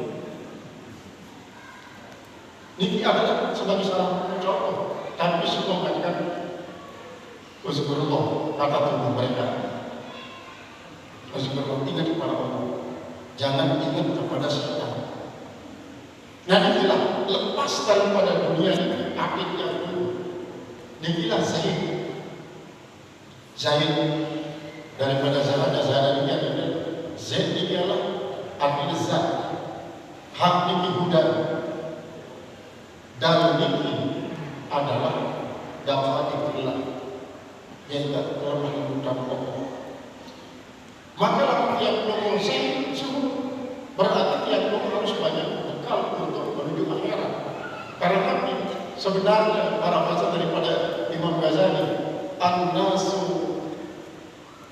ini adalah sebagai salah contoh, tapi semua mengatakan Rasulullah kata tubuh mereka. Rasulullah ingat kepada Allah, jangan ingat kepada setan. Nah, inilah lepas daripada dunia ini, akid yang dulu. Inilah Zaid daripada Zahada ini adalah Zaid ini adalah akid Zat, hak ini hudan. Dan ini adalah dapat itulah yang tak pernah diucapkan. Maka lalu tiap promosi suruh berarti tiap harus banyak bekal untuk menuju akhirat. Karena sebenarnya para bahasa daripada Imam Ghazali, an-nasu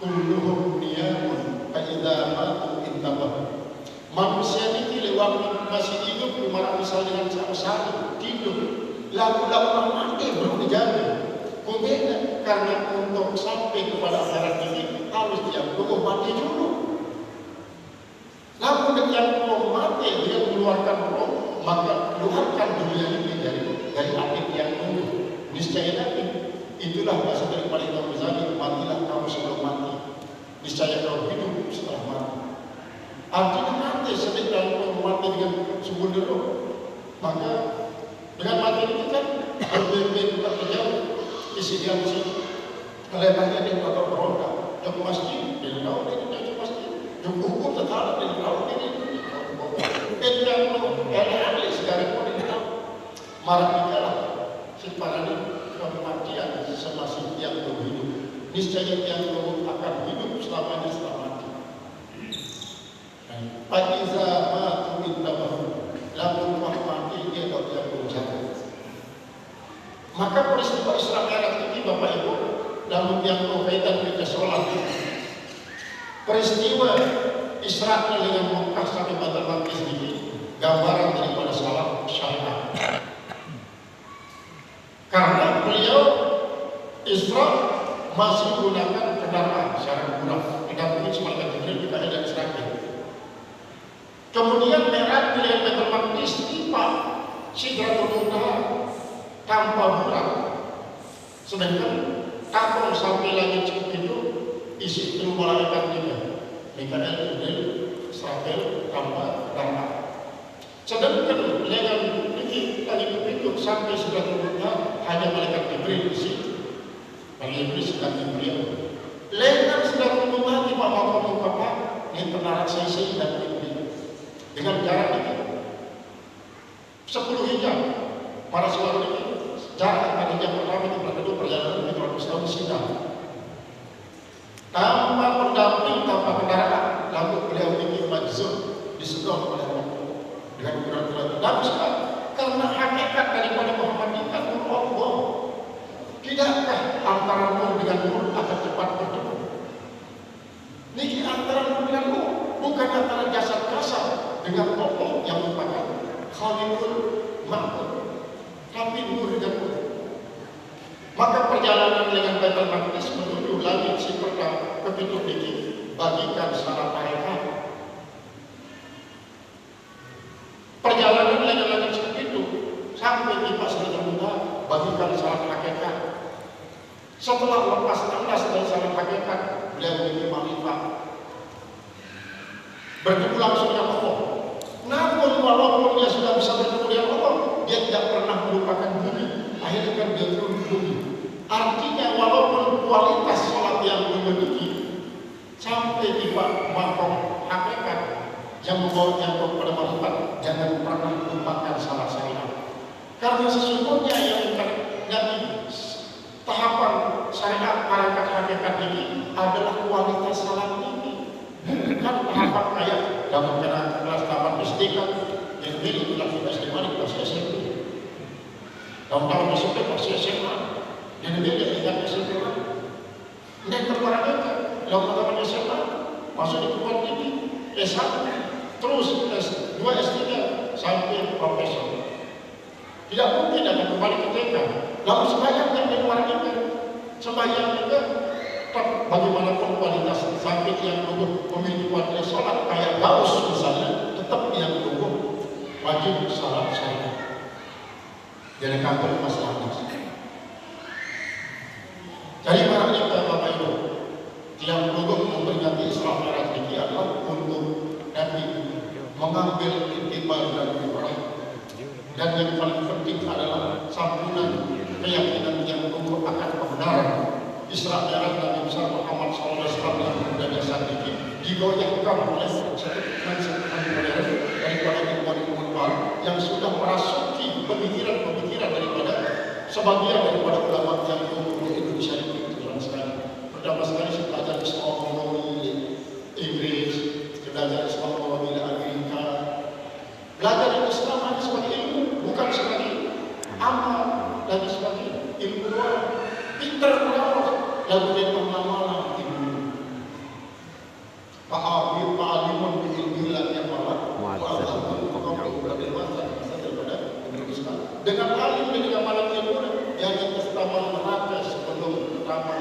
kulluhum niyamun fa idza matu intabah. Manusia ini waktu masih hidup kemarin misalnya dengan sama-sama tidur, lalu mati belum dijaga. Kemudian karena untuk sampai kepada akhirat ini harus dia belum mati dulu. Namun yang belum mati dia mengeluarkan roh, maka keluarkan dunia ini dari akid yang dulu. Niscaya nanti itulah bahasa daripada Imam Ghazali, matilah kamu sebelum mati. Niscaya kau hidup setelah mati. Artinya mati sedang mati dengan sumber roh. Maka dengan mati ini kan berbeda jauh isi dia mesti lebarnya dia bakal berontak. Yang masjid dia tahu dia tidak masjid. Yang hukum tetap dia tahu dia yang ahli sejarah pun dia tahu. Marah dikalah simpanan kematian semasih yang berhidup. Niscaya yang akan hidup selamanya setelah mati. Fa'iza matu intabahu lamun mati dia tak yang berusaha. Maka peristiwa Isra Mi'raj ini Bapak Ibu, namun yang berkaitan dengan sholat, peristiwa Isra dengan Mekah sampai Baitul Maqdis ini gambaran daripada salat syariat. Karena beliau Isra masih menggunakan kendaraan secara murah, didampingi malaikat Jibril juga ada Israfil. Kemudian Mi'raj dengan Baitul Maqdis tiba Sidratul Muntaha tanpa bulan, sedangkan kapal sampai langit itu isi itu malaikat juga, Mikael, Jibril, Israfil, tanpa tanpa. Sedangkan dengan ini langit itu sampai Sidratul Muntaha hanya malaikat Jibril isi, malaikat Jibril sedang Jibril. Lengan Sidratul Muntaha di bawah kapal ini penarat sisi dan Jibril dengan jarak itu 10 hijab. Para saudara ini jarak pada yang pertama itu kedua perjalanan 500 tahun sidang. Tanpa pendamping, tanpa kendaraan, lalu beliau ini majzub disedot oleh Allah dengan ukuran-ukuran. Dan karena hakikat daripada Muhammad itu kan Allah. Tidakkah antara nur dengan nur akan cepat bertemu? Ini antara nur dengan nur, bukan antara jasad-jasad dengan Allah yang merupakan Khaliqul Ma'bud, tapi nur dengan nur. Maka perjalanan dengan Baitul Maqdis menuju langit si pertama ke pintu ini bagikan syarat hakikat. Perjalanan dengan langit seperti itu sampai di Sidratul Muntaha bagikan syarat hakikat. Setelah lepas 16 dari syarat hakikat, beliau memiliki makrifat, bertemu langsung dengan Allah. Namun walaupun dia sudah bisa bertemu dengan Allah, dia tidak pernah melupakan bumi. Akhirnya kan dia turun bumi. Artinya walaupun kualitas sholat yang dimiliki sampai di makom hakikat yang membawa kepada makrifat, jangan pernah lupakan salah syariat. Karena sesungguhnya yang tahapan syariat hakikat hakikat ini adalah kualitas salat ini, bukan tahapan kayak dalam kelas tahapan SD kan yang pilih kelas SD mana kelas SMP. Tahun-tahun SMP kelas SMA yang beda dengan SMP kan. Dan perkara itu tahun-tahun SMA masuk di tempat ini S1 terus S2 S3 sampai profesor. Tidak mungkin akan kembali ke TK. Lalu sembahyang yang di luar itu, sembahyang itu bagaimanapun kualitas, sampai yang dulu memiliki kualitas sholat kayak Gaus misalnya, tetap yang dulu wajib salat syariat. Jadi kantor masalah. Jadi barangnya Bapak Ibu, tiang dulu memperingati Isra Mi'raj ini adalah untuk Nabi mengambil intibar dan ibarat. Dan yang paling penting adalah santunan keyakinan yang dulu akan kebenaran. Isra Mi'raj Nabi besar Muhammad SAW yang berada saat ini digoyahkan oleh konsep-konsep modern daripada ilmuwan yang sudah merasuki pemikiran-pemikiran daripada sebagian daripada ulama yang di Indonesia ini. Pertama sekali saya belajar Islam di Inggris, belajar Islam di Amerika. Belajar Islam hanya sebagai ilmu, bukan sebagai amal dan sebagai ilmu luar. Pintar ulama lalu dia mengamalkan ilmu. Pa'alimun bi'ilmilah yang malah dengan alim dan dengan malam ilmu yang pertama neraka sebelum pertama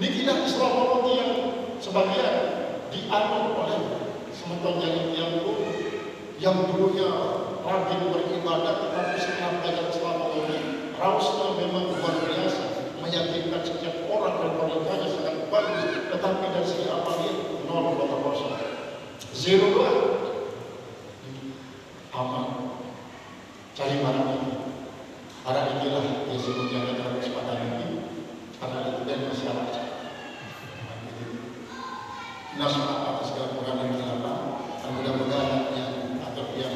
Nikilah Islam yang sebagian dianut oleh sementara yang dulunya rajin beribadah, tetapi setelah belajar Islam ini rausnya memang luar biasa, meyakinkan setiap orang dan pernikahannya sangat bagus, tetapi dari segi amalnya 0%. Zero lah. Amal. Cari barang ini. Barang inilah yang sebutnya dalam kesempatan ini. Karena itu dan masyarakat. Nasma atas segala perkara yang dilakukan, dan mudah-mudahan yang atau yang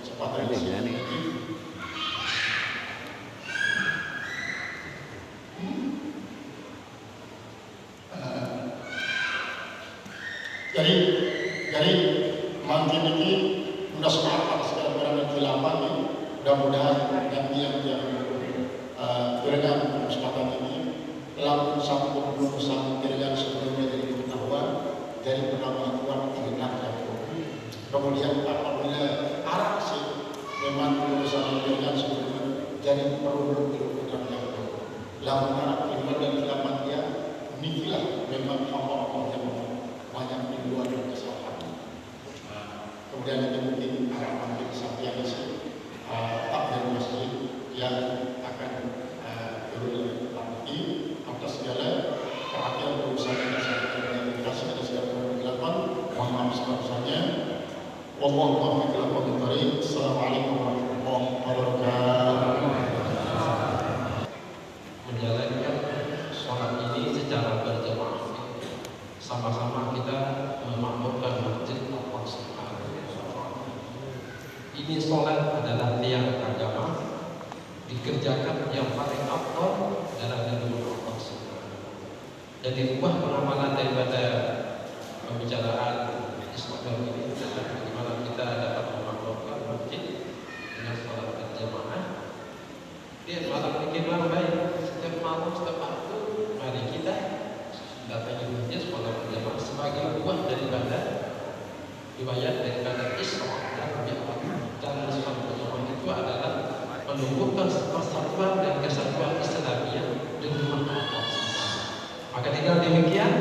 kesempatan ini. Jadi makin ini nasma atas segala perkara yang dilakukan, mudah-mudahan yang berdengan kesempatan ini lalu sambung dengan sebelumnya dari pengetahuan dari penampilan tindakan. Kemudian apabila arah sih memang berusaha dengan sebelumnya jadi perlu dilakukan. Lalu arah iman dan kelapan dia inilah memang Allah yang banyak di luar kesalahan. Kemudian ada mungkin harapan dari Satya takdir masjid yang akan berulang atas segala perhatian berusaha dan komunikasi dan segala kegelapan. Mohon maaf sebesar-besarnya. Wallahu a'lam. Assalamualaikum warahmatullahi wabarakatuh. Menjalankan sholat ini secara berjamaah, sama-sama kita memakmurkan masjid Allah Subhanahu wa Ta'ala. Ini sholat adalah tiang agama, dikerjakan yang paling afdal adalah dengan Allah Subhanahu. Dan diubah pengamalan daripada pembicaraan Islam ini adalah bagaimana kita dapat memakmurkan masjid dengan sholat berjamaah. Dia malam bikinlah baik setiap malam setiap waktu. Mari kita datangi masjid sholat berjamaah sebagai buah daripada riwayat daripada Islam dan Mi'raj. Dan sholat berjamaah itu adalah menumbuhkan persatuan dan kesatuan Islamiyah dengan Allah. Maka dengan demikian